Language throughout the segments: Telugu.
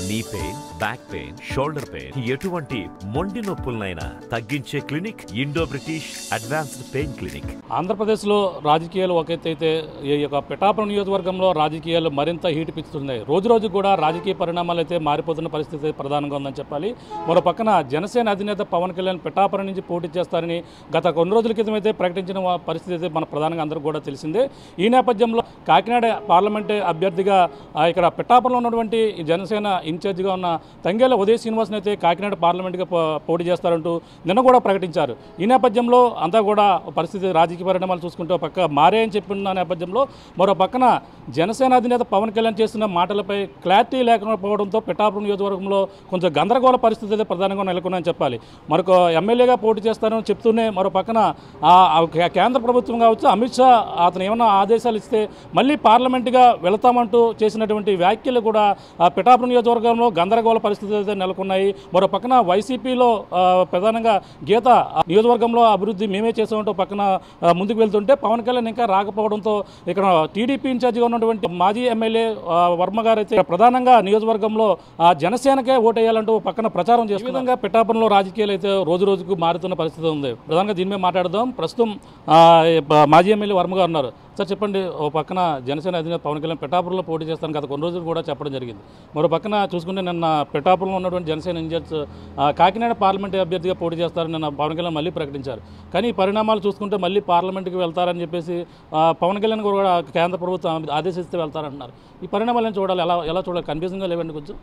Knee pain, back pain, shoulder pain, ఎటువంటి మొండి నొప్పులనైనా తగ్గించే clinic Indo British advanced pain clinic. ఆంధ్రప్రదేశ్లో రాజకీయాలు ఒక ఎత్తు అయితే ఈ యొక్క పిఠాపురం నియోజకవర్గంలో రాజకీయాలు మరింత హీట్ పిచ్చుతున్నాయి. రోజు రోజు కూడా రాజకీయ పరిణామాలు అయితే మారిపోతున్న పరిస్థితి ప్రధానంగా ఉందని చెప్పాలి. మరో పక్కన జనసేన అధినేత పవన్ కళ్యాణ్ పిఠాపురం నుంచి పోటీ చేస్తారని గత కొన్ని రోజుల క్రితం అయితే ప్రకటించిన పరిస్థితి అయితే మన ప్రధానంగా అందరూ కూడా తెలిసిందే. ఈ నేపథ్యంలో కాకినాడ పార్లమెంటు అభ్యర్థిగా ఇక్కడ పిఠాపురంలో ఉన్నటువంటి జనసేన ఇన్ఛార్జిగా ఉన్న తంగేళ్ల ఉదయ శ్రీనివాస్ని అయితే కాకినాడ పార్లమెంటుగా పోటీ చేస్తారంటూ నిన్న కూడా ప్రకటించారు. ఈ నేపథ్యంలో అంతా కూడా పరిస్థితి రాజకీయ పరిణామాలు చూసుకుంటూ పక్క మారే అని చెప్పిన నేపథ్యంలో మరో పక్కన జనసేన అధినేత పవన్ కళ్యాణ్ చేస్తున్న మాటలపై క్లారిటీ లేకపోవడంతో పిఠాపురం నియోజకవర్గంలో కొంచెం గందరగోళ పరిస్థితి అయితే ప్రధానంగా నెలకొన్నాయని చెప్పాలి. మరొక ఎమ్మెల్యేగా పోటీ చేస్తారని చెప్తూనే మరో పక్కన కేంద్ర ప్రభుత్వం కావచ్చు, అమిత్ షా అతను ఏమన్నా ఆదేశాలు ఇస్తే మళ్ళీ పార్లమెంటుగా వెళతామంటూ చేసినటువంటి వ్యాఖ్యలు కూడా పిఠాపురం నియోజకవర్గంలో గందరగోళ పరిస్థితులు అయితే నెలకొన్నాయి. మరో పక్కన వైసీపీలో ప్రధానంగా గీత నియోజకవర్గంలో అభివృద్ధి మేమే చేసామంటూ పక్కన ముందుకు వెళ్తుంటే పవన్ కళ్యాణ్ ఇంకా రాకపోవడంతో ఇక్కడ టీడీపీ ఇన్ఛార్జిగా ఉన్నటువంటి మాజీ ఎమ్మెల్యే వర్మ గారు అయితే ప్రధానంగా నియోజకవర్గంలో జనసేనకే ఓటేయాలంటూ పక్కన ప్రచారం చేసే విధంగా పిఠాపురంలో రాజకీయాలు అయితే రోజు రోజుకు మారుతున్న పరిస్థితి ఉంది. ప్రధానంగా దీని మీద మాట్లాడదాం. ప్రస్తుతం మాజీ ఎమ్మెల్యే వర్మ గారు ఉన్నారు. సార్ చెప్పండి, ఓ పక్కన జనసేన అధినేత పవన్ కళ్యాణ్ పిఠాపురంలో పోటీ చేస్తాను గత కొన్ని రోజులు కూడా చెప్పడం జరిగింది. మరో పక్కన చూసుకుంటే నిన్న పిఠాపురంలో ఉన్నటువంటి జనసేన ఇన్ఛార్జ్ కాకినాడ పార్లమెంట్ అభ్యర్థిగా పోటీ చేస్తారని నిన్న పవన్ కళ్యాణ్ మళ్ళీ ప్రకటించారు. కానీ ఈ పరిణామాలు చూసుకుంటే మళ్ళీ పార్లమెంట్కి వెళ్తారని చెప్పేసి పవన్ కళ్యాణ్ కూడా కేంద్ర ప్రభుత్వం ఆదేశిస్తే వెళ్తారంటున్నారు. ఈ పరిణామాలను చూడాలి, ఎలా చూడాలి? కన్ఫ్యూజింగ్గా లేవండి కొంచెం.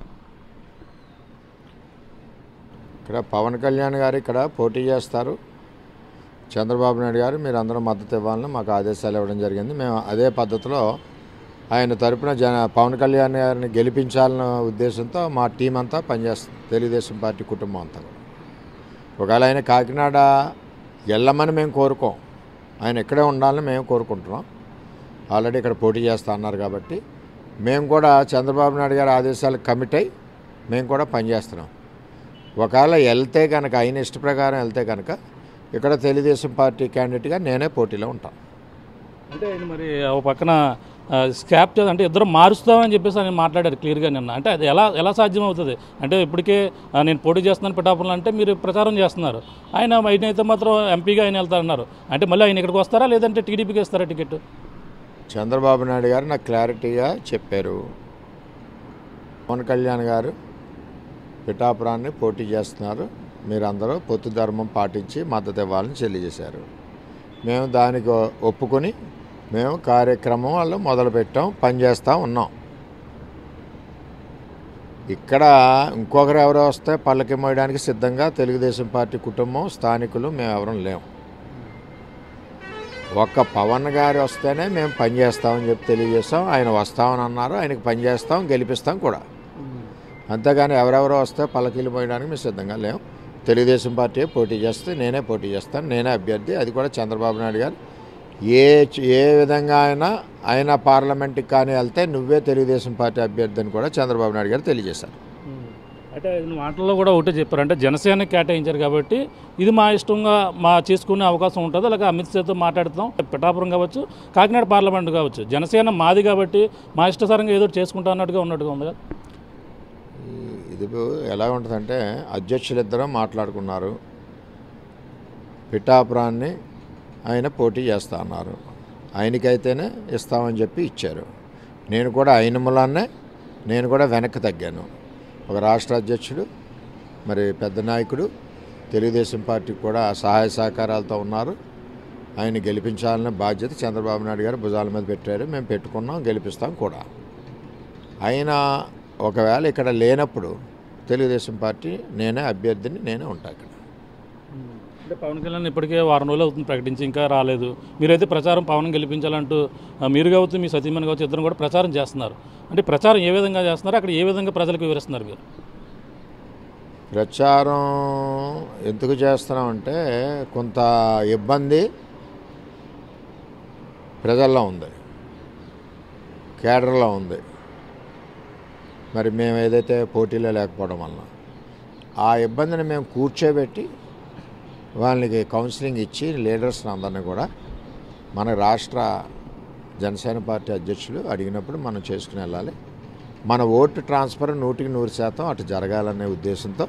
ఇక్కడ పవన్ కళ్యాణ్ గారు ఇక్కడ పోటీ చేస్తారు. చంద్రబాబు నాయుడు గారు మీరు అందరూ మద్దతు ఇవ్వాలని మాకు ఆదేశాలు ఇవ్వడం జరిగింది. మేము అదే పద్ధతిలో ఆయన తరపున పవన్ కళ్యాణ్ గారిని గెలిపించాలన్న ఉద్దేశంతో మా టీం అంతా పనిచేస్తుంది. తెలుగుదేశం పార్టీ కుటుంబం అంతా కూడా. ఒకవేళ ఆయన కాకినాడ వెళ్ళమని మేము కోరుకోం, ఆయన ఇక్కడే ఉండాలని మేము కోరుకుంటున్నాం. ఆల్రెడీ ఇక్కడ పోటీ చేస్తా అన్నారు కాబట్టి మేము కూడా చంద్రబాబు నాయుడు గారి ఆదేశాలకు కమిట్ అయ్యి మేము కూడా పనిచేస్తున్నాం. ఒకవేళ వెళ్తే కనుక ఆయన ఇష్ట ప్రకారం వెళ్తే కనుక ఇక్కడ తెలుగుదేశం పార్టీ క్యాండిడేట్గా నేనే పోటీలో ఉంటాను. అంటే మరి ఒక పక్కన స్కాప్ అంటే ఇద్దరు మారుస్తామని చెప్పేసి ఆయన మాట్లాడారు క్లియర్గా నిన్న. అంటే అది ఎలా సాధ్యం అవుతుంది? అంటే ఇప్పటికే నేను పోటీ చేస్తున్నాను పిఠాపురంలో అంటే మీరు ప్రచారం చేస్తున్నారు. ఆయన అయితే మాత్రం ఎంపీగా ఆయన వెళ్తారన్నారు. అంటే మళ్ళీ ఆయన ఇక్కడికి వస్తారా లేదంటే టీడీపీకి ఇస్తారా టికెట్? చంద్రబాబు నాయుడు గారు నాకు క్లారిటీగా చెప్పారు. పవన్ కళ్యాణ్ గారు పిఠాపురాన్ని పోటీ చేస్తున్నారు, మీరందరూ పొత్తు ధర్మం పాటించి మద్దతు ఇవ్వాలని తెలియజేశారు. మేము దానికి ఒప్పుకొని మేము కార్యక్రమం వాళ్ళు మొదలుపెట్టాం, పనిచేస్తూ ఉన్నాం. ఇక్కడ ఇంకొకరు ఎవరో వస్తే పల్లకి మోయడానికి సిద్ధంగా తెలుగుదేశం పార్టీ కుటుంబం స్థానికులు మేము ఎవరం లేము. ఒక్క పవన్ గారు వస్తేనే మేము పనిచేస్తామని చెప్పి తెలియజేస్తాం. ఆయన వస్తామని అన్నారు, ఆయనకి పనిచేస్తాం, గెలిపిస్తాం కూడా. అంతేగాని ఎవరెవరో వస్తే పల్లకీలు మోయడానికి మేము సిద్ధంగా లేము. తెలుగుదేశం పార్టీ పోటీ చేస్తే నేనే పోటీ చేస్తాను, నేనే అభ్యర్థి. అది కూడా చంద్రబాబు నాయుడు గారు ఏ విధంగా ఆయన పార్లమెంట్కి కానీ వెళ్తే నువ్వే తెలుగుదేశం పార్టీ అభ్యర్థి అని కూడా చంద్రబాబు నాయుడు గారు తెలియజేశారు. అంటే మాటల్లో కూడా ఒకటే చెప్పారు, అంటే జనసేన కేటాయించారు కాబట్టి ఇది మా ఇష్టంగా చేసుకునే అవకాశం ఉంటుంది. అలాగే అమిత్ షాతో మాట్లాడుతాం, పిఠాపురం కావచ్చు, కాకినాడ పార్లమెంట్ కావచ్చు, జనసేన మాది కాబట్టి మా ఇష్టసారంగా ఏదో చేసుకుంటా అన్నట్టుగా ఉంది కదా. ఇది ఎలా ఉంటుందంటే అధ్యక్షులిద్దరూ మాట్లాడుకున్నారు, పిఠాపురాన్ని ఆయన పోటీ చేస్తా అన్నారు, ఆయనకైతేనే ఇస్తామని చెప్పి ఇచ్చారు. నేను కూడా ఆయన మూలాన్నే నేను కూడా వెనక్కి తగ్గాను. ఒక రాష్ట్ర అధ్యక్షుడు, మరి పెద్ద నాయకుడు, తెలుగుదేశం పార్టీకి కూడా సహాయ సహకారాలతో ఉన్నారు. ఆయన గెలిపించాలనే బాధ్యత చంద్రబాబు నాయుడు గారు భుజాల మీద పెట్టారు. మేము పెట్టుకున్నాం, గెలిపిస్తాం కూడా. ఆయన ఒకవేళ ఇక్కడ లేనప్పుడు తెలుగుదేశం పార్టీ నేనే అభ్యర్థిని, నేనే ఉంటాను ఇక్కడ. అంటే పవన్ కళ్యాణ్ ఇప్పటికే వారం రోజులు అవుతుంది ప్రకటించి, ఇంకా రాలేదు. మీరైతే ప్రచారం పవన్ గెలిపించాలంటూ మీరు కావచ్చు, మీ సతీమణి కావచ్చు, ఇద్దరు కూడా ప్రచారం చేస్తున్నారు. అంటే ప్రచారం ఏ విధంగా చేస్తున్నారు, అక్కడ ఏ విధంగా ప్రజలకు వివరిస్తున్నారు మీరు? ప్రచారం ఎందుకు చేస్తున్నామంటే కొంత ఇబ్బంది ప్రజల్లో ఉంది, కేడర్లో ఉంది. మరి మేము ఏదైతే పోటీలో లేకపోవడం వలన ఆ ఇబ్బందిని మేము కూర్చోబెట్టి వాళ్ళకి కౌన్సిలింగ్ ఇచ్చి లీడర్స్ని అందరినీ కూడా మన రాష్ట్ర జనసేన పార్టీ అధ్యక్షులు అడిగినప్పుడు మనం చేసుకుని వెళ్ళాలి. మన ఓటు ట్రాన్స్ఫర్ 100% అటు జరగాలనే ఉద్దేశంతో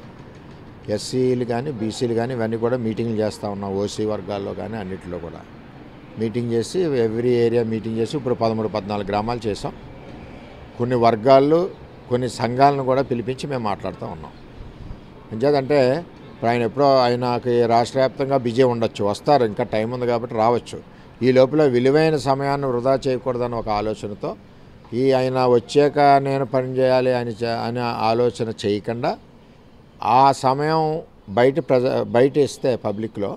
ఎస్సీలు కానీ బీసీలు కానీ ఇవన్నీ కూడా మీటింగ్లు చేస్తూ ఉన్నాం. ఓసీ వర్గాల్లో కానీ అన్నింటిలో కూడా మీటింగ్ చేసి ఎవ్రీ ఏరియా మీటింగ్ చేసి ఇప్పుడు 13-14 గ్రామాలు చేసాం. కొన్ని వర్గాలు కొన్ని సంఘాలను కూడా పిలిపించి మేము మాట్లాడుతూ ఉన్నాం. ఎందుకంటే ఇప్పుడు ఆయన ఎప్పుడో ఆయనకి రాష్ట్ర వ్యాప్తంగా బిజీ ఉండొచ్చు, వస్తారు, ఇంకా టైం ఉంది కాబట్టి రావచ్చు. ఈ లోపల విలువైన సమయాన్ని వృధా చేయకూడదని ఒక ఆలోచనతో ఆయన వచ్చాక నేను పని చేయాలి అని ఆలోచన చేయకుండా ఆ సమయం బయట ఇస్తే పబ్లిక్లో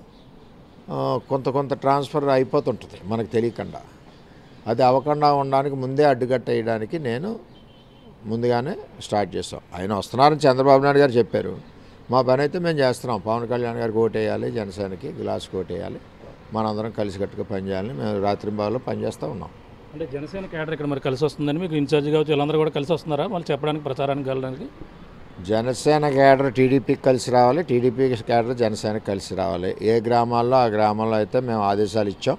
కొంత ట్రాన్స్ఫర్ అయిపోతుంటుంది మనకు తెలియకుండా. అది అవ్వకుండా ఉండడానికి ముందే అడ్డుకట్ట వేయడానికి నేను ముందుగానే స్టార్ట్ చేసాం. ఆయన వస్తున్నారని చంద్రబాబు నాయుడు గారు చెప్పారు. మా పని అయితే మేము చేస్తున్నాం. పవన్ కళ్యాణ్ గారికి ఓటేయాలి, జనసేనకి గ్లాస్కి ఓటేయాలి, మనందరం కలిసికట్టుగా పనిచేయాలని మేము రాత్రింబావులో పనిచేస్తూ ఉన్నాం. అంటే జనసేన క్యాడర్ ఇక్కడ మరి కలిసి వస్తుందని మీకు ఇన్ఛార్జ్ కావచ్చు వీళ్ళందరూ కూడా కలిసి వస్తున్నారా వాళ్ళు చెప్పడానికి ప్రచారానికి వెళ్ళడానికి? జనసేన క్యాడర్ టీడీపీకి కలిసి రావాలి, టీడీపీ క్యాడర్ జనసేనకి కలిసి రావాలి. ఏ గ్రామాల్లో ఆ గ్రామంలో అయితే మేము ఆదేశాలు ఇచ్చాం.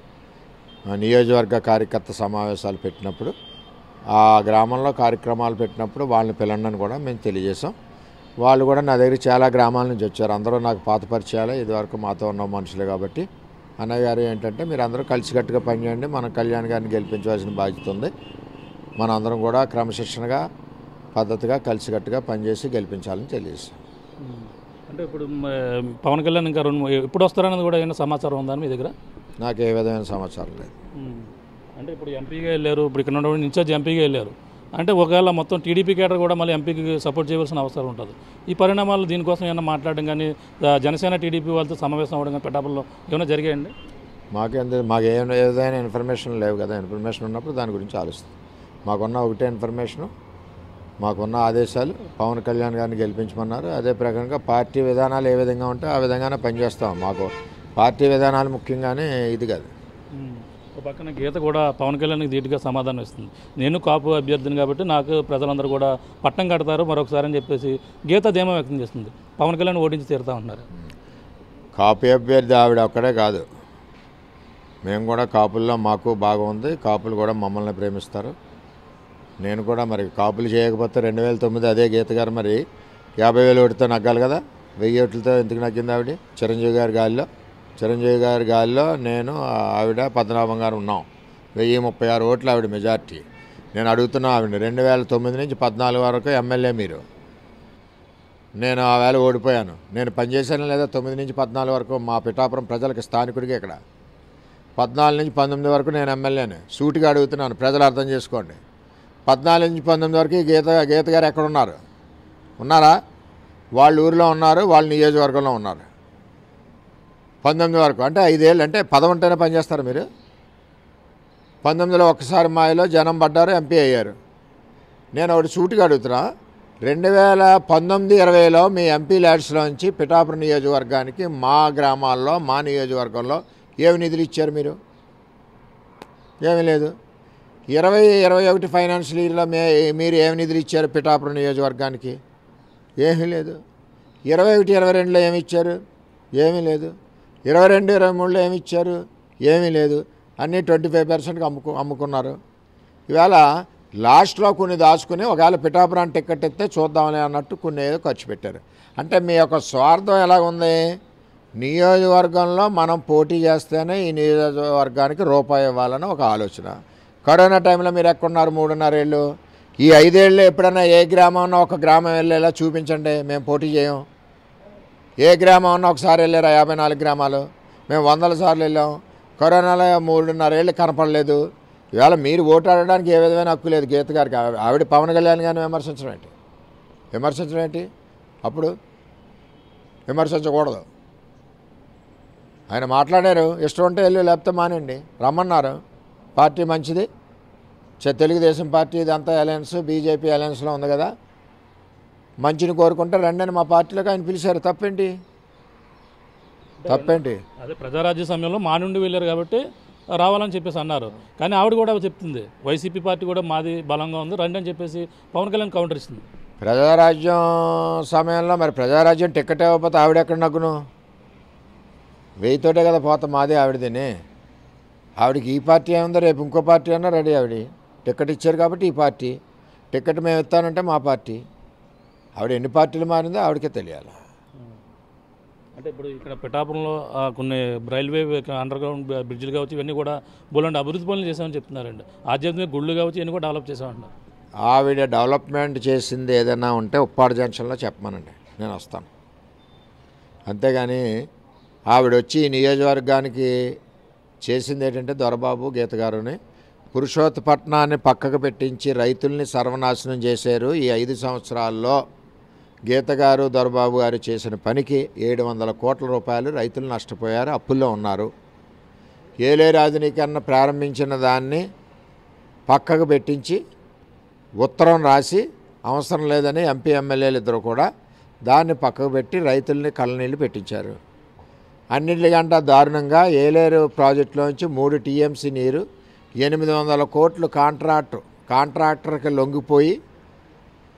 నియోజకవర్గ కార్యకర్త సమావేశాలు పెట్టినప్పుడు ఆ గ్రామంలో కార్యక్రమాలు పెట్టినప్పుడు వాళ్ళని పిలవని కూడా మేము తెలియజేసాం. వాళ్ళు కూడా నా దగ్గర చాలా గ్రామాల నుంచి వచ్చారు. అందరూ నాకు పాత పరిచయాలే, ఇదివరకు మాతో ఉన్న మనుషులే. కాబట్టి అన్నయ్య గారు ఏంటంటే మీరు అందరూ కలిసికట్టుగా పనిచేయండి, మన కళ్యాణ్ గారిని గెలిపించవలసిన బాధ్యత ఉంది, మన అందరం కూడా క్రమశిక్షణగా పద్ధతిగా కలిసికట్టుగా పనిచేసి గెలిపించాలని తెలియజేస్తాం. అంటే ఇప్పుడు పవన్ కళ్యాణ్ ఇంకా ఎప్పుడు వస్తారన్నది కూడా ఏమైనా సమాచారం ఉందా మీ దగ్గర? నాకు ఏ విధమైన సమాచారం లేదు. అంటే ఇప్పుడు ఎంపీగా వెళ్ళారు, ఇప్పుడు ఇక్కడ ఉన్న ఇన్ఛార్జ్ ఎంపీగా వెళ్ళారు అంటే ఒకవేళ మొత్తం టీడీపీ క్యాడర్ కూడా మళ్ళీ ఎంపీకి సపోర్ట్ చేయవలసిన అవసరం ఉంటుంది. ఈ పరిణామాలు దీనికోసం ఏమైనా మాట్లాడడం కానీ జనసేన టీడీపీ వాళ్ళతో సమావేశం అవ్వడం కానీ పెట్టాపల్లో ఏమైనా జరిగాయండి? మాకు ఏదైనా ఇన్ఫర్మేషన్ లేవు కదా. ఇన్ఫర్మేషన్ ఉన్నప్పుడు దాని గురించి ఆలోచిస్తాం. మాకున్న ఒకటే ఇన్ఫర్మేషను, మాకున్న ఆదేశాలు పవన్ కళ్యాణ్ గారిని గెలిపించమన్నారు. అదే ప్రకారంగా పార్టీ విధానాలు ఏ విధంగా ఉంటే ఆ విధంగానే పనిచేస్తాం. మాకు పార్టీ విధానాలు ముఖ్యంగానే ఇది కాదు. ఒక పక్కన గీత కూడా పవన్ కళ్యాణ్కి ధీటుగా సమాధానం ఇస్తుంది. నేను కాపు అభ్యర్థిని కాబట్టి నాకు ప్రజలందరూ కూడా పట్టం కడతారు మరొకసారి అని చెప్పేసి గీత ధీమా వ్యక్తం చేస్తుంది. పవన్ కళ్యాణ్ ఓడించి తీరుతా ఉన్నారు. కాపు అభ్యర్థి ఆవిడ ఒక్కడే కాదు, మేము కూడా కాపుల్లో మాకు బాగా ఉంది. కాపులు కూడా మమ్మల్ని ప్రేమిస్తారు. నేను కూడా మరి కాపులు చేయకపోతే 2009 అదే గీత గారు మరి 50,000 ఓటుతో నగ్గాలి కదా. 1000 ఓట్లతో ఎందుకు నగ్గింది ఆవిడ? చిరంజీవి గారి గాలిలో నేను ఆవిడ పద్మనాభం గారు ఉన్నాం. 1036 ఓట్లు ఆవిడ మెజార్టీ. నేను అడుగుతున్నా ఆవిడ 2009 నుంచి 14 వరకు ఎమ్మెల్యే మీరు. నేను ఆ వేళ ఓడిపోయాను. నేను పనిచేశాను లేదా 9 నుంచి 14 వరకు మా పిఠాపురం ప్రజలకు స్థానికుడిగా ఇక్కడ 14 నుంచి 19 వరకు నేను ఎమ్మెల్యేని. సూటిగా అడుగుతున్నాను, ప్రజలు అర్థం చేసుకోండి. 14 నుంచి 19 వరకు గీత గారు ఎక్కడ ఉన్నారా? వాళ్ళ ఊరిలో ఉన్నారు, వాళ్ళ నియోజకవర్గంలో ఉన్నారు. 19 వరకు అంటే 5 ఏళ్ళు, అంటే 10 ఉంటేనే పనిచేస్తారు మీరు. 19లో ఒక్కసారి మాయలో జనం పడ్డారు, ఎంపీ అయ్యారు. నేను ఒకటి సూటిగా అడుగుతున్నా, 2019-20లో మీ ఎంపీ ల్యాడ్స్లోంచి పిఠాపురం నియోజకవర్గానికి మా గ్రామాల్లో మా నియోజకవర్గంలో ఏమి నిధులు ఇచ్చారు మీరు? ఏమీ లేదు. 2021 ఫైనాన్షియల్ ఇయర్లో మీరు ఏమి నిధులు ఇచ్చారు పిఠాపురం నియోజకవర్గానికి? ఏమీ లేదు. 21-22లో ఏమి ఇచ్చారు? ఏమీ లేదు. 22-23లో ఏమి ఇచ్చారు? ఏమీ లేదు. అన్నీ 25%కి అమ్ముకున్నారు. ఇవాళ లాస్ట్లో కొన్ని దాచుకుని ఒకవేళ పిఠాపురాన్ని టికెట్ ఎత్తే చూద్దామని అన్నట్టు కొన్ని ఏదో ఖర్చు పెట్టారు. అంటే మీ యొక్క స్వార్థం ఎలాగుంది? నియోజకవర్గంలో మనం పోటీ చేస్తేనే ఈ నియోజకవర్గానికి రూపాయి ఇవ్వాలని ఒక ఆలోచన. కరోనా టైంలో మీరు ఎక్కడున్నారు 3.5 ఏళ్ళు? ఈ 5 ఏళ్ళు ఎప్పుడైనా ఏ గ్రామంలో ఒక గ్రామం వెళ్ళేలా చూపించండి. మేము పోటీ చేయం. ఏ గ్రామం ఉన్నా ఒకసారి వెళ్ళారా? 54 గ్రామాలు మేము 100 సార్లు వెళ్ళాం. కరోనాలో 3.5 ఏళ్ళు కనపడలేదు. ఇవాళ మీరు ఓటు ఆడడానికి ఏ విధమైన హక్కు లేదు గీత గారికి. ఆవిడ పవన్ కళ్యాణ్ గారిని విమర్శించడం ఏంటి? అప్పుడు విమర్శించకూడదు. ఆయన మాట్లాడారు, ఇష్టం ఉంటే వెళ్ళు, లేకపోతే మానేయండి. రమ్మన్నారు. పార్టీ మంచిది, తెలుగుదేశం పార్టీ ఇదంతా అలయన్స్, బీజేపీ అలయన్స్లో ఉంది కదా, మంచిని కోరుకుంటే రండి అని మా పార్టీలోకి ఆయన పిలిచారు. తప్పేంటి? అదే ప్రజారాజ్య సమయంలో మా నుండి వెళ్ళారు కాబట్టి రావాలని చెప్పేసి అన్నారు. కానీ ఆవిడ కూడా చెప్తుంది వైసీపీ పార్టీ కూడా మాది బలంగా ఉంది రండి అని చెప్పేసి పవన్ కళ్యాణ్ కౌంటర్ ఇస్తుంది. ప్రజారాజ్యం సమయంలో మరి ప్రజారాజ్యం టికెట్ ఇవ్వకపోతే ఆవిడ ఎక్కడ నగ్గును? 1000తోటే కదా పోతాం. మాదే ఆవిడదేనే. ఆవిడకి ఈ పార్టీ ఏముందో, రేపు ఇంకో పార్టీ అన్నా రెడీ. ఆవిడ టికెట్ ఇచ్చారు కాబట్టి ఈ పార్టీ. టికెట్ మేము ఇస్తానంటే మా పార్టీ, ఆవిడ ఎన్ని పార్టీలు మారిందో ఆవిడకే తెలియాలి. అంటే ఇప్పుడు ఇక్కడ పిఠాపురంలో కొన్ని రైల్వే అండర్ గ్రౌండ్ బ్రిడ్జ్లు కావచ్చు, ఇవన్నీ కూడా బోలండి అభివృద్ధి పనులు చేసామని చెప్తున్నారండి. ఆధ్యాత్మిక గుళ్ళు కావచ్చు, ఇవన్నీ కూడా డెవలప్ చేసామంటున్నారు. ఆవిడ డెవలప్మెంట్ చేసింది ఏదైనా ఉంటే ఉప్పాడు జంక్షన్లో చెప్పమనండి, నేను వస్తాను. అంతేగాని ఆవిడ వచ్చి ఈ నియోజకవర్గానికి చేసింది ఏంటంటే దొరబాబు గీత గారుని పురుషోత్తపట్నాన్ని పక్కకు పెట్టించి రైతుల్ని సర్వనాశనం చేశారు. ఈ 5 సంవత్సరాల్లో గీత గారు దొరబాబు గారు చేసిన పనికి 700 కోట్ల రూపాయలు రైతులు నష్టపోయారు, అప్పుల్లో ఉన్నారు. ఏలేరు ఆధునీకరణ ప్రారంభించిన దాన్ని పక్కకు పెట్టించి ఉత్తరం రాసి అవసరం లేదని ఎంపీ ఎమ్మెల్యేలు ఇద్దరు కూడా దాన్ని పక్కకు పెట్టి రైతుల్ని కళ్ళనీళ్ళు పెట్టించారు. అన్నింటికంటే దారుణంగా ఏలేరు ప్రాజెక్టులోంచి 3 టీఎంసీ నీరు 800 కోట్లు కాంట్రాక్టర్కి లొంగిపోయి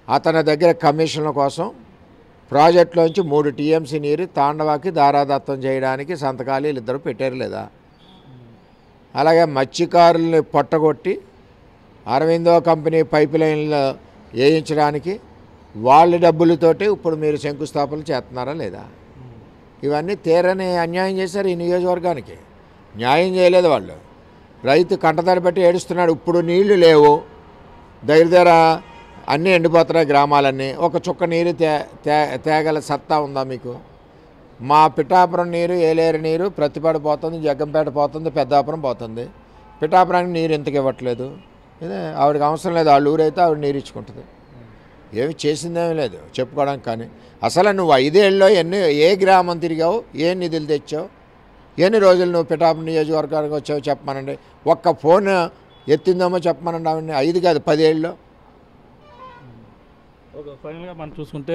అతని దగ్గర కమిషన్ల కోసం ప్రాజెక్టులోంచి 3 టీఎంసీ నీరు తాండవాకి దారాదత్తం చేయడానికి సంతకాలు వీళ్ళిద్దరూ పెట్టారు లేదా? అలాగే మత్స్యకారుల్ని పొట్టగొట్టి అరవిందో కంపెనీ పైప్ లైన్లు వేయించడానికి వాళ్ళ డబ్బులతోటి ఇప్పుడు మీరు శంకుస్థాపనలు చేస్తున్నారా లేదా? ఇవన్నీ తీరని అన్యాయం చేశారు ఈ నియోజకవర్గానికి. న్యాయం చేయలేదు వాళ్ళు. రైతు కంటతడి పెట్టి ఏడుస్తున్నాడు. ఇప్పుడు నీళ్లు లేవు, దగ్గర అన్నీ ఎండిపోతున్నాయి గ్రామాలన్నీ. ఒక చుక్క నీరు తేగల సత్తా ఉందా మీకు? మా పిఠాపురం నీరు, ఏలేరు నీరు ప్రతిపాడు పోతుంది, జగ్గంపేట పోతుంది, పెద్దాపురం పోతుంది. పిఠాపురానికి నీరు ఎందుకు ఇవ్వట్లేదు? ఇదే ఆవిడకి అవసరం లేదు, వాళ్ళ ఊరైతే ఆవిడ నీరు ఇచ్చుకుంటుంది. ఏమి చేసిందేమీ లేదు చెప్పుకోవడానికి. కానీ అసలు నువ్వు 5 ఏళ్ళలో ఏ గ్రామం తిరిగావు, ఏ నిధులు తెచ్చావు, ఎన్ని రోజులు నువ్వు పిఠాపురం నియోజకవర్గానికి వచ్చావు చెప్పమనండి. ఒక్క ఫోన్ ఎత్తిందేమో చెప్పమనండి ఆవిడని. 5 కాదు 10 ఏళ్ళలో. ఫైనల్గా మనం చూసుకుంటే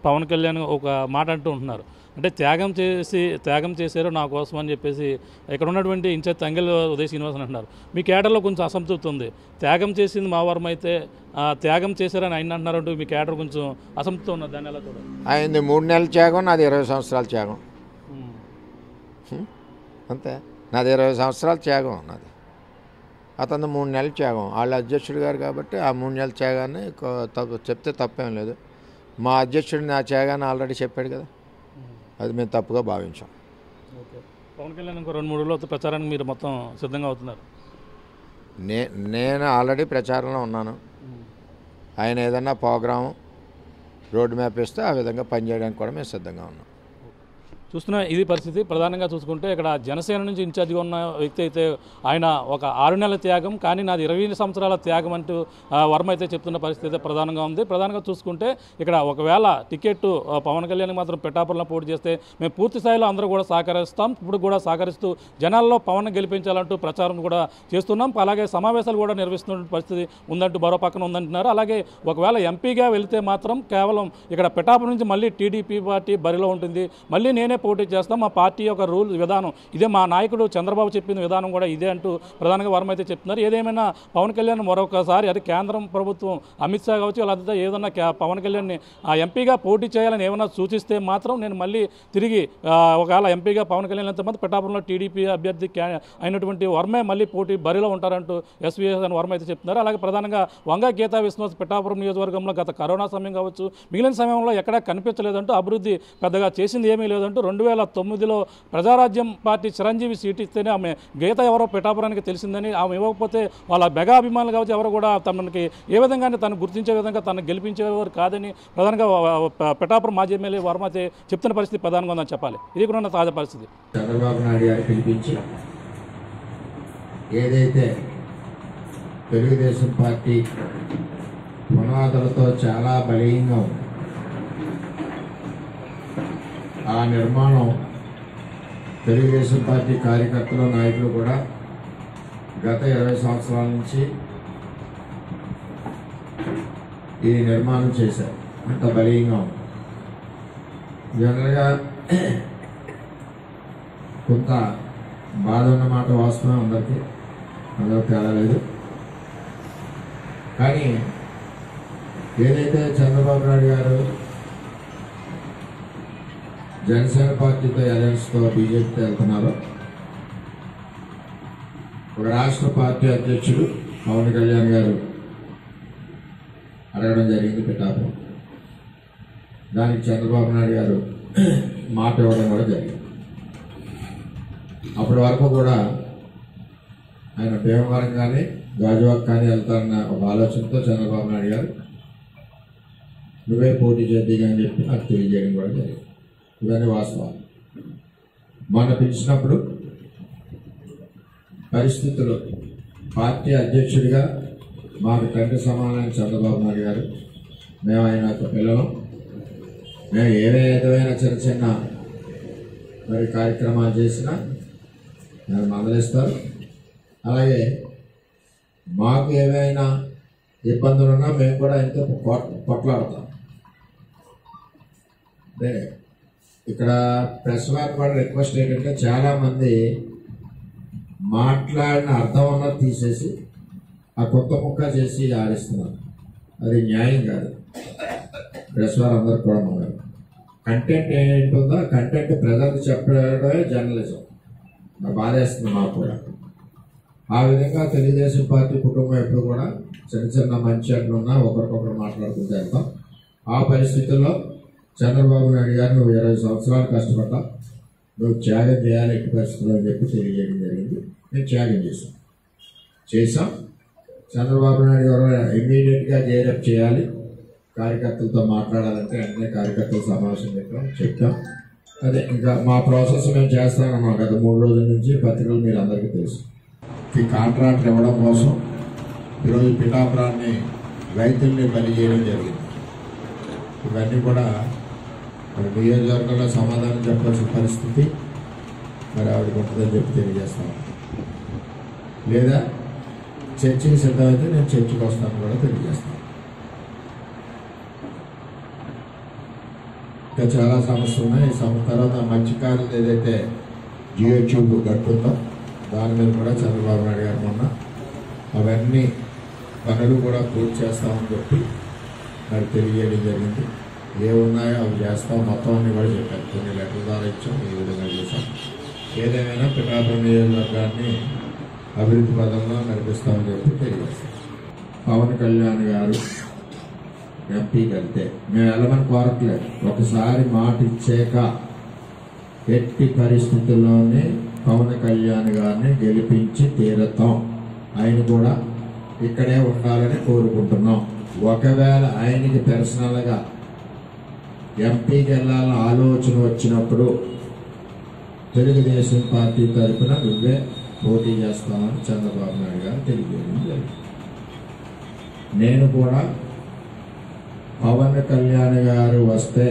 పవన్ కళ్యాణ్ ఒక మాట అంటూ ఉంటున్నారు, అంటే త్యాగం చేశారు నా కోసం అని చెప్పేసి ఇక్కడ ఉన్నటువంటి ఇన్ఛార్జ్ తంగెల్ ఉదయ్ శ్రీనివాసన్ అంటున్నారు. మీ కేడర్లో కొంచెం అసంతృప్తి ఉంది. త్యాగం చేసింది మా వరం అయితే త్యాగం చేశారని ఆయన అంటున్నారంటూ మీ కేడర్ కొంచెం అసంతృప్తి ఉన్నది. దాన్ని ఎలా చూడాలి? ఆయనది 3 నెలల త్యాగం, నాది 20 సంవత్సరాల త్యాగం. అంతే, నాది 20 సంవత్సరాల త్యాగం నాది. అతను 3 నెలల త్యాగం. వాళ్ళ అధ్యక్షుడు గారు కాబట్టి ఆ 3 నెలల త్యాగాన్ని చెప్తే తప్పేం లేదు. మా అధ్యక్షుడు నా త్యాగాన్ని ఆల్రెడీ చెప్పాడు కదా, అది మేము తప్పుగా భావించాం. ఓకే, పవన్ కళ్యాణ్ ఇంకో 2-3 రోజులతో ప్రచారానికి మీరు మొత్తం సిద్ధంగా అవుతున్నారు? నేను ఆల్రెడీ ప్రచారంలో ఉన్నాను. ఆయన ఏదన్నా ప్రోగ్రాము రోడ్ మ్యాప్ ఇస్తే ఆ విధంగా పనిచేయడానికి కూడా మేము సిద్ధంగా ఉన్నాం. చూస్తున్న ఇది పరిస్థితి. ప్రధానంగా చూసుకుంటే ఇక్కడ జనసేన నుంచి ఇన్ఛార్జిగా ఉన్న వ్యక్తి అయితే ఆయన ఒక 6 నెలల త్యాగం, కానీ నాది 20 సంవత్సరాల త్యాగం అంటూ వర్మ అయితే చెప్తున్న పరిస్థితి అయితే ప్రధానంగా ఉంది. ప్రధానంగా చూసుకుంటే ఇక్కడ ఒకవేళ టికెట్ పవన్ కళ్యాణ్ మాత్రం పిఠాపురంలో పోటీ చేస్తే మేము పూర్తి స్థాయిలో అందరూ కూడా సహకరిస్తాం, ఇప్పుడు కూడా సహకరిస్తూ జనాల్లో పవన్ గెలిపించాలంటూ ప్రచారం కూడా చేస్తున్నాం. అలాగే సమావేశాలు కూడా నిర్వహిస్తున్న పరిస్థితి ఉందంటూ మరో పక్కన ఉందంటున్నారు. అలాగే ఒకవేళ ఎంపీగా వెళితే మాత్రం కేవలం ఇక్కడ పిఠాపురం నుంచి మళ్ళీ టీడీపీ పార్టీ బరిలో ఉంటుంది, మళ్ళీ నేనే పోటీ చేస్తాం, మా పార్టీ యొక్క రూల్ విధానం ఇదే, మా నాయకుడు చంద్రబాబు చెప్పిన విధానం కూడా ఇదే అంటూ ప్రధానంగా వర్మ అయితే చెప్తున్నారు. ఏదేమైనా పవన్ కళ్యాణ్ మరొకసారి అది కేంద్రం ప్రభుత్వం అమిత్ షా కావచ్చు, లేదా ఏదన్నా పవన్ కళ్యాణ్ని ఎంపీగా పోటీ చేయాలని ఏమైనా సూచిస్తే మాత్రం నేను మళ్ళీ తిరిగి ఒకవేళ ఎంపీగా పవన్ కళ్యాణ్ ఎంతమంది పిఠాపురంలో టీడీపీ అభ్యర్థి అయినటువంటి వర్మే మళ్ళీ పోటీ బరిలో ఉంటారంటూ ఎస్వీఎస్ అని వర్మ అయితే చెప్తున్నారు. అలాగే ప్రధానంగా వంగ గీతా విశ్వాస్ పిఠాపురం నియోజకవర్గంలో గత కరోనా సమయం కావచ్చు మిగిలిన సమయంలో ఎక్కడా కనిపించలేదంటూ, అభివృద్ధి పెద్దగా చేసింది ఏమీ లేదంటూ 2009లో ప్రజారాజ్యం పార్టీ చిరంజీవి సీట్ ఇస్తేనే ఆమె గీత ఎవరో పిఠాపురానికి తెలిసిందని, ఆమె ఇవ్వకపోతే వాళ్ళ మెగా అభిమానులు కావచ్చు ఎవరు కూడా తనకి ఏ విధంగానే తను గుర్తించే విధంగా తను గెలిపించేవారు కాదని ప్రధానంగా పిఠాపురం మాజీ ఎమ్మెల్యే వర్మ అయితే చెప్తున్న పరిస్థితి ప్రధానంగా ఉందని చెప్పాలి. ఇది కూడా ఉన్న తాజా పరిస్థితి. చంద్రబాబు నాయుడు గారు పిలిపించి ఏదైతే తెలుగుదేశం పార్టీ పునాదులతో చాలా బలీయంగా ఉంది, ఆ నిర్మాణం తెలుగుదేశం పార్టీ కార్యకర్తలు నాయకులు కూడా గత 20 సంవత్సరాల నుంచి ఈ నిర్మాణం చేశారు. అంత బలీయంగా ఉంది. జనరల్గా కొంత బాధ ఉన్నమాట వాస్తవం అందరికీ, అందరూ తేడా లేదు. కానీ ఏదైతే చంద్రబాబు నాయుడు గారు జనసేన పార్టీతో అలయన్స్తో బీజేపీతో వెళ్తున్నారో, ఒక రాష్ట్ర పార్టీ అధ్యక్షుడు పవన్ కళ్యాణ్ గారు అడగడం జరిగింది పిఠాపురం. దానికి చంద్రబాబు నాయుడు గారు మాట ఇవ్వడం కూడా జరిగింది. అప్పటి వరకు కూడా ఆయన భీమవరం కానీ గాజువాక్ కానీ వెళ్తారన్న ఒక ఆలోచనతో చంద్రబాబు నాయుడు గారు నువ్వే పోటీ చేద్ది అని చెప్పి నాకు తెలియజేయడం కూడా జరిగింది. ఇవన్నీ వాస్తవాలు. మొన్న పిలిచినప్పుడు పరిస్థితులు పార్టీ అధ్యక్షుడిగా మాకు తండ్రి సమానమైన చంద్రబాబు నాయుడు గారు, మేము ఆయన యొక్క పిల్లలు, మేము ఏదైనా చిన్న చిన్న మరి కార్యక్రమాలు చేసినా ఆయన మందలిస్తారు. అలాగే మాకు ఏవైనా ఇబ్బందులున్నా మేము కూడా ఆయనతో కొట్లాడతాం. అంటే ఇక్కడ ప్రెస్ వారికి కూడా రిక్వెస్ట్ ఏంటంటే చాలామంది మాట్లాడిన అర్థం అన్నది తీసేసి ఆ కొత్త ముక్క చేసి ఆడిస్తున్నారు. అది న్యాయం కాదు. ప్రెస్ వారు అందరు కూడా ఉన్నారు. కంటెంట్ ఏంటుందో కంటెంట్ ప్రజలకు చెప్పడమే జర్నలిజం. బాధేస్తుంది మాకు కూడా. ఆ విధంగా తెలుగుదేశం పార్టీ కుటుంబం ఎప్పుడు కూడా చిన్న చిన్న మంచి అట్లున్నా ఒకరికొకరు మాట్లాడుకుంటూ వెళ్తాం. ఆ పరిస్థితుల్లో చంద్రబాబు నాయుడు గారు నువ్వు 20 సంవత్సరాలు కష్టపడ్డా, నువ్వు త్యాగం చేయాలి ఎట్టి పరిస్థితుల్లో అని చెప్పి తెలియజేయడం జరిగింది. మేము త్యాగం చేశాం. చంద్రబాబు నాయుడు గారు ఇమ్మీడియట్గా జైరప్ చేయాలి, కార్యకర్తలతో మాట్లాడాలంటే వెంటనే కార్యకర్తల సమావేశం చెప్తాం. అదే ఇంకా మా ప్రాసెస్ మేము చేస్తామన్నాం. గత 3 రోజుల నుంచి పత్రికలు మీరు అందరికీ తెలుసు. ఈ కాంట్రాక్ట్ ఇవ్వడం కోసం ఈరోజు పిఠాపురాన్ని రైతుల్ని బలి చేయడం జరిగింది. ఇవన్నీ కూడా మరి నియోజకవర్గంలో సమాధానం చెప్పాల్సిన పరిస్థితి మరి ఆవిడకి ఉంటుందని చెప్పి తెలియజేస్తాను. లేదా చర్చకి సిద్ధమైతే నేను చర్చకు వస్తాను కూడా తెలియజేస్తాను. ఇంకా చాలా సమస్యలు ఉన్నాయి. ఈ తర్వాత మత్స్యకారులు ఏదైతే జియో ట్యూబ్ కట్టుందో దాని మీద కూడా చంద్రబాబు నాయుడు గారు మొన్న అవన్నీ పనులు కూడా పూర్తి చేస్తామని చెప్పి మరి తెలియజేయడం జరిగింది. ఏమున్నాయో అవి చేస్తాం, మొత్తం అన్ని కూడా చెప్పారు. కొన్ని లెటర్ల ద్వారా ఇచ్చాం, ఈ విధంగా చేశాం. ఏదేమైనా పిఠాపురం నియోజకవర్గాన్ని అభివృద్ధి పదంలో నడిపిస్తామని చెప్పి తెలియజేస్తాం. పవన్ కళ్యాణ్ గారు ఎంపీకి వెళ్తే మేము వెళ్ళమని కోరట్లేదు. ఒకసారి మాట ఇచ్చాక ఎట్టి పరిస్థితుల్లోనే పవన్ కళ్యాణ్ గారిని గెలిపించి తీరతాం. ఆయన కూడా ఇక్కడే ఉండాలని కోరుకుంటున్నాం. ఒకవేళ ఆయనకి పర్సనల్గా ఎంపీకి వెళ్ళాలని ఆలోచన వచ్చినప్పుడు తెలుగుదేశం పార్టీ తరఫున నువ్వే పోటీ చేస్తామని చంద్రబాబు నాయుడు గారు తెలియజేయడం జరిగింది. నేను కూడా పవన్ కళ్యాణ్ గారు వస్తే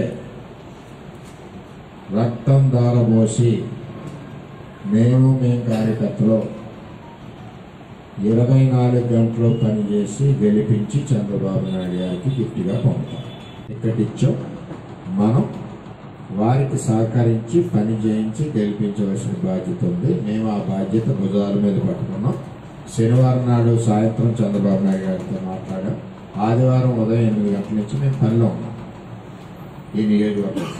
రక్తం దారబోసి మేము కార్యకర్తలు 24 గంటలు పనిచేసి గెలిపించి చంద్రబాబు నాయుడు గారికి గిఫ్ట్గా పంపుతాం. టికెట్ ఇచ్చాం. మనం వారికి సహకరించి పని చేయించి గెలిపించవలసిన బాధ్యత ఉంది. మేము ఆ బాధ్యత భుజాల మీద పట్టుకున్నాం. శనివారం నాడు సాయంత్రం చంద్రబాబు నాయుడు గారితో మాట్లాడాం. ఆదివారం ఉదయం 8 గంటల నుంచి మేము పనిలో ఉన్నాం. ఈ నియోజకవర్గం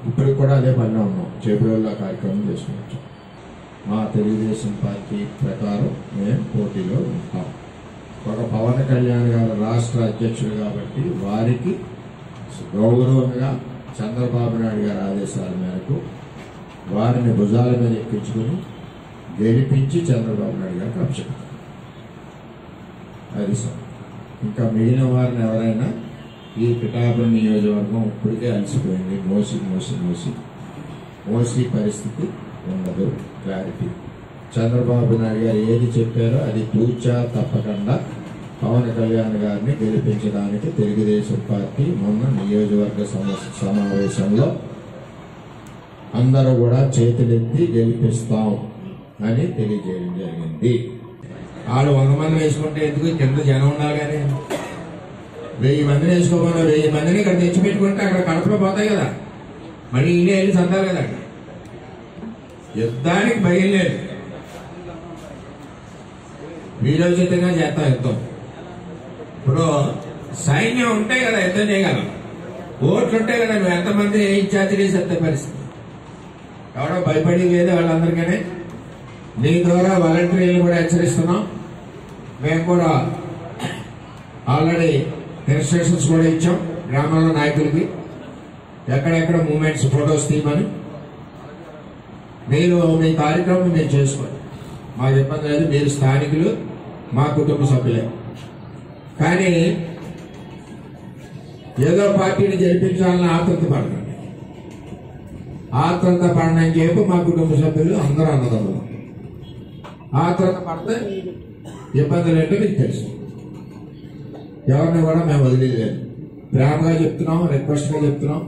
ఇప్పటికి కూడా అదే పనిలో ఉన్నాం. చేపూరులో కార్యక్రమం చేసుకుని మా తెలుగుదేశం పార్టీ ప్రకారం మేము పోటీలో ఉంటాం. ఒక పవన్ కళ్యాణ్ గారు రాష్ట్ర అధ్యక్షుడు కాబట్టి వారికి గౌరవంగా చంద్రబాబు నాయుడు గారి ఆదేశాల మేరకు వారిని భుజాల మీద ఎక్కించుకుని గెలిపించి చంద్రబాబు నాయుడు గారికి అప్పచెప్తారు. అది సార్. ఇంకా మిగిలిన వారిని ఎవరైనా ఈ పిఠాపురం నియోజకవర్గం ఇప్పటికే అలసిపోయింది. మోసి పరిస్థితి ఉండదు. క్లారిటీ. చంద్రబాబు నాయుడు గారు ఏది చెప్పారో అది తూచా తప్పకుండా పవన్ కళ్యాణ్ గారిని గెలిపించడానికి తెలుగుదేశం పార్టీ మొన్న నియోజకవర్గ సమావేశంలో అందరూ కూడా చేతులెత్తి గెలిపిస్తాం అని తెలియజేయడం జరిగింది. వాళ్ళు 100 మంది వేసుకుంటే ఎందుకు, కింద జనం ఉండాలి. కానీ 1000 మందిని వేసుకోమన్నా 1000 మందిని ఇక్కడ తెచ్చిపెట్టుకుంటే అక్కడ కడపలో పోతాయి కదా, మళ్ళీ ఈయన వెళ్ళి సంతారు కదా. అక్కడ యుద్ధానికి బయలుదేరి వీరోచితంగా చేస్తాం యుద్ధం. ఇప్పుడు సైన్యం ఉంటే కదా యుద్ధం చేయగలం. ఓట్లు ఉంటే కదా నువ్వు ఎంతమంది ఇన్ఛార్జ్ చేసే పరిస్థితి. ఎవడో భయపడి లేదు వాళ్ళందరికీ. నీ ద్వారా వాలంటీర్లు కూడా హెచ్చరిస్తున్నాం. మేము కూడా ఆల్రెడీ ఇన్స్ట్రక్షన్స్ కూడా ఇచ్చాం గ్రామాల నాయకులకి, ఎక్కడెక్కడ మూమెంట్స్ ఫొటోస్ తీయమని. మీరు మీ కార్యక్రమం మీరు చేసుకోండి, మాకు ఇబ్బంది లేదు. మీరు స్థానికులు, మా కుటుంబ సభ్యులే. కానీ ఏదో పార్టీని గెలిపించాలని ఆతృత పడకండి. ఆతృత పడనని చెప్పి మా కుటుంబ సభ్యులు అందరూ అన్నదమ్ములు. ఆతృత పడితే ఇబ్బందులు ఏంటో మీకు తెలుసు. ఎవరిని కూడా మేము వదిలేదు. ప్రేమగా చెప్తున్నాం, రిక్వెస్ట్గా చెప్తున్నాం.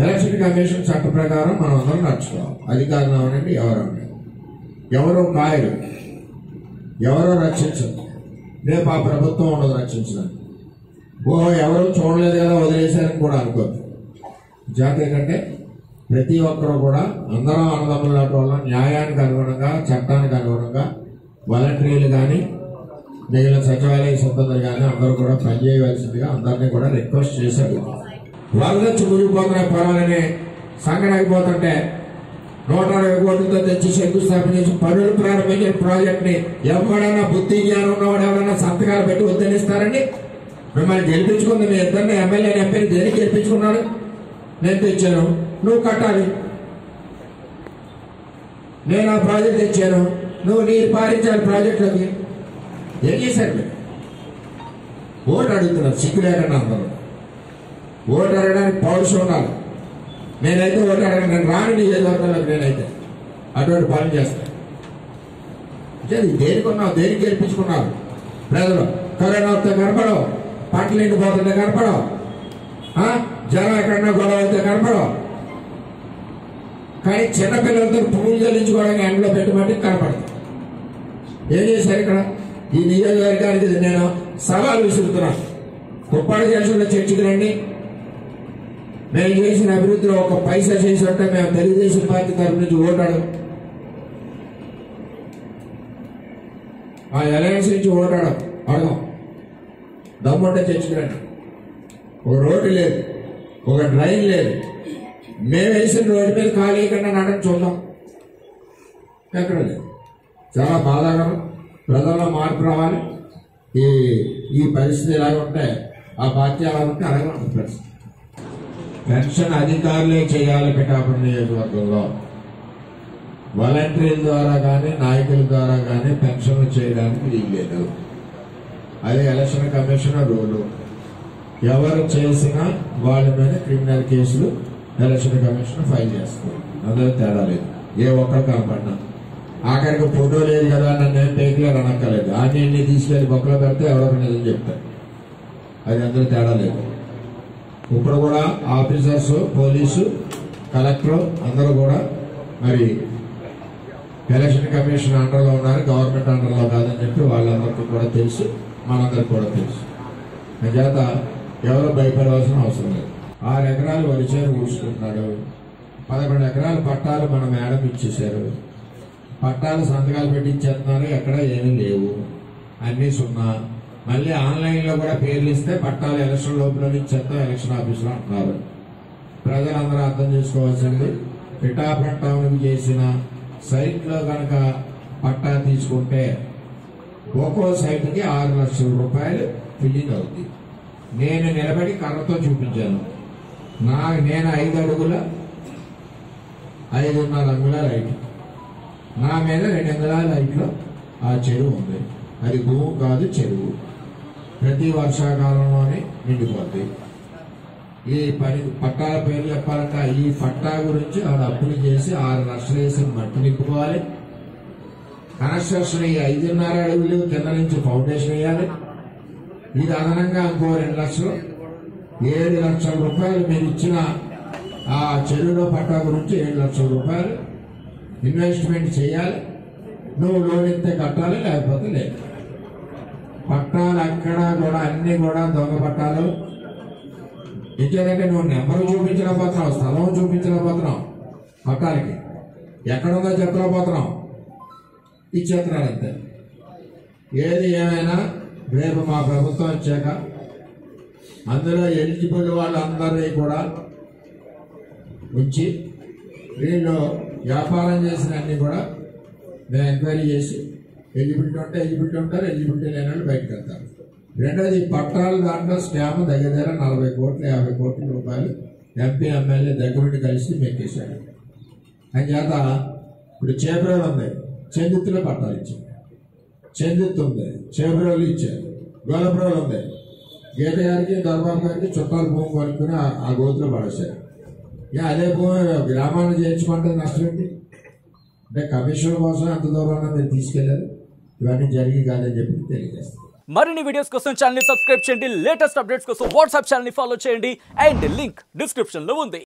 ఎలక్షన్ కమిషన్ చట్ట ప్రకారం మనం అందరం నడుచుకోవాలి. అధికారులు అవనండి, ఎవరో కాయలు, ఎవరో రక్షించదు. రేపు ఆ ప్రభుత్వం ఉండదు రక్షించడానికి. ఎవరో చూడలేదు కదా వదిలేశారని కూడా అనుకోద్దు. జాతీయ కంటే ప్రతి ఒక్కరూ కూడా అందరం అన్నదమ్ముల వల్ల న్యాయానికి అనుగుణంగా, చట్టానికి అనుగుణంగా వాలంటీర్లు కానీ మిగిలిన సచివాలయ సిబ్బందులు కానీ అందరూ కూడా పనిచేయవలసిందిగా అందరినీ కూడా రిక్వెస్ట్ చేశారు. వరద వచ్చి మునిగిపోతున్న పొలాలని సంగడైపోతుంటే 160 కోట్లతో తెచ్చి శంకుస్థాపన చేసి పనులు ప్రారంభించిన ప్రాజెక్ట్ ని ఎవడన్నా బుద్ధి జ్ఞానం ఉన్నవాడు ఎవడన్నా సంతకాలు పెట్టి వద్దనిస్తారండి? మిమ్మల్ని గెలిపించుకుంది మీ ఇద్దరిని ఎమ్మెల్యేని ఎంపీని దేనికి గెలిపించుకున్నాడు? నేను తెచ్చాను, నువ్వు కట్టాలి. నేను ఆ ప్రాజెక్ట్ తెచ్చాను, నువ్వు నీరు పారించాలి ప్రాజెక్టులకి. ఏం చేశారు మీరు? ఓటు అడుగుతున్నారు సిగ్గు లేకుండా అందరూ. ఓటు అడగడానికి పౌరుషం ఉండాలి. నేనైతే ఓటు అడగను, నేను రాని నియోజకవర్గంలోకి నేనైతే అటువంటి పనులు చేస్తాను. దేనికి ఉన్నావు? దేనికి గెలిపించుకున్నారు? ప్రజలు కరోనా వస్తే కనపడవు, పంటలు ఎండిపోతుంటే కనపడవు, జనం ఎక్కడన్నా గొడవ అయితే కనపడవు. కానీ చిన్నపిల్లలతో పువ్వులు చెల్లించుకోవడానికి ఎండలో పెట్టమంటే కనపడదు. ఏం చేశారు ఇక్కడ? ఈ నియోజకవర్గానికి నేను సవాల్ విసురుతున్నాను. కుప్పాడు జంక్షన్లో చర్చికి రండి. మేము చేసిన అభివృద్ధిలో ఒక పైసా చేసి ఉంటే మేము తెలుగుదేశం పార్టీ తరఫు నుంచి ఓటాడు, ఆ అలయన్స్ నుంచి ఓటాడు అడగం. దమ్ముంటే చర్చికి రండి. ఒక రోడ్డు లేదు, ఒక డ్రైన్ లేదు. మేము వేసిన రోడ్డు మీద ఖాళీ కన్నా నడని చూద్దాం, ఎక్కడ లేదు. చాలా బాధాకరం. ప్రజల్లో మార్పు రావాలి. ఈ పరిస్థితి ఎలాగ ఉంటే ఆ పార్టీ ఎలా ఉంటే అలాగే ఉంటుంది పరిస్థితి. పెన్షన్ అధికారులే చేయాలి పిఠాపురం నియోజకవర్గంలో. వాలంటీర్ల ద్వారా కానీ నాయకుల ద్వారా కానీ పెన్షన్లు చేయడానికి వీల్లేదు. అది ఎలక్షన్ కమిషన్ రూలు. ఎవరు చేసినా వాళ్ళ మీద క్రిమినల్ కేసులు ఎలక్షన్ కమిషన్ ఫైల్ చేస్తారు. అందులో తేడా లేదు. ఏ ఒక్కరు కనపడినా ఆఖరికి ఫోటో లేదు కదా నన్ను ఏం టేక్లర్ అనక్కర్లేదు. అన్ని తీసుకెళ్లి బొక్కలో పెడితే ఎవరొక నిజం చెప్తారు. అది అందులో తేడా లేదు. ఇప్పుడు కూడా ఆఫీసర్స్, పోలీసు, కలెక్టర్ అందరూ కూడా మరి ఎలక్షన్ కమిషన్ అండర్లో ఉన్నారు, గవర్నమెంట్ అండర్లో కాదని చెప్పి వాళ్ళందరికీ కూడా తెలుసు, మనందరికి కూడా తెలుసు. చేత ఎవరు భయపడవలసిన అవసరం లేదు. 6 ఎకరాలు వరి చేను ఊడ్చుకుంటున్నాడు. 11 ఎకరాల పట్టాలు మన మేడం ఇచ్చేశారు. పట్టాలు సంతకాలు పెట్టి ఇచ్చేస్తున్నారు, ఎక్కడ ఏమీ లేవు, అన్నీ సున్నా. మళ్ళీ ఆన్లైన్లో కూడా పేర్లు ఇస్తే పట్టాలు ఎలక్షన్ లోపల ఇచ్చేస్తాం ఎలక్షన్ ఆఫీసులో అంటున్నారు. ప్రజలందరూ అర్థం చేసుకోవాల్సింది, పిఠాపురం టౌన్కి చేసిన సైట్లో కనుక పట్టా తీసుకుంటే ఒక్కో సైట్కి 6 లక్షల రూపాయలు ఫిల్లింగ్ అవుతుంది. నేను నిలబడి కర్రతో చూపించాను. నేను 5 అడుగుల 5.5 అంగుళాల హైట్, నా మీద 2 అంగుళాల హైట్లో ఆ చెరువు ఉంది. అది భూమి కాదు, చెరువు. ప్రతి వర్షాకాలంలోనే నిండిపోద్ది. ఈ పట్టాల పేర్లు చెప్పాలంటే ఈ పట్టా గురించి ఆవిడ అప్పులు చేసి 6 లక్షలు వేసి మట్టి నింపుకోవాలి. కన్స్ట్రక్షన్ 5.5 అడుగులు కింద నుంచి ఫౌండేషన్ వేయాలి. ఇది అదనంగా ఇంకో 2 లక్షలు, 7 లక్షల రూపాయలు మీరు ఇచ్చిన ఆ చెరువులో పట్టా గురించి 7 లక్షల రూపాయలు ఇన్వెస్ట్మెంట్ చేయాలి. నువ్వు లోన్ ఇస్తే కట్టాలి, లేకపోతే లేదు. పట్టాలు అక్కడ కూడా అన్ని కూడా దొంగ పట్టాలు ఇచ్చేదంటే నువ్వు నెంబరు చూపించలేకపోతున్నావు, స్థలం చూపించలేకపోతున్నావు, పట్టాలకి ఎక్కడుందో చెప్పలేకపోతున్నావు, ఇచ్చేస్తున్నాడు అంతే. ఏది ఏమైనా రేపు మా ప్రభుత్వం వచ్చాక అందులో ఎలిజిబుల్ వాళ్ళందరినీ కూడా ఉంచి వీళ్ళు వ్యాపారం చేసిన అన్ని కూడా మేము ఎంక్వైరీ చేసి ఎలిజిబిలిటీ ఉంటే ఎలిజిబిలిటీ ఉంటారు, ఎలిజిబిలిటీ లేని వాళ్ళు బయటకు వెళ్తారు. రెండోది పట్టాలు దాంట్లో స్కామ్ దగ్గర 40 కోట్లు 50 కోట్ల రూపాయలు ఎంపీ ఎమ్మెల్యే దగ్గరుండి కలిసి మెక్కేశాడు. అని చేత ఇప్పుడు చేబ్రోలు ఉంది, చందిత్తులో పట్టాలు ఇచ్చారు. చందిత్తు ఉంది, చేబ్రోలు ఇచ్చారు. గొల్లపురాలు ఉంది, గీత గారికి దొరబాబు గారికి చుట్టాలు భూమి కొనుక్కుని ఆ గోతులో పడేశారు. అదే భూమి గ్రామాన్ని చేయించుకుంటే నష్టం ఏంటి? అంటే కమిషన్ కోసం ఎంత దూరంలో మీరు తీసుకెళ్లారు? ఇవన్నీ జరిగి కాదని చెప్పి తెలియజేస్తారు. మరిన్ని వీడియోస్ కోసం ఛానల్ ని సబ్స్క్రైబ్ చేయండి, లేటెస్ట్ అప్డేట్స్ కోసం వాట్సాప్ ఛానల్ ని ఫాలో చేయండి అండ్ లింక్ డిస్క్రిప్షన్ లో ఉంది.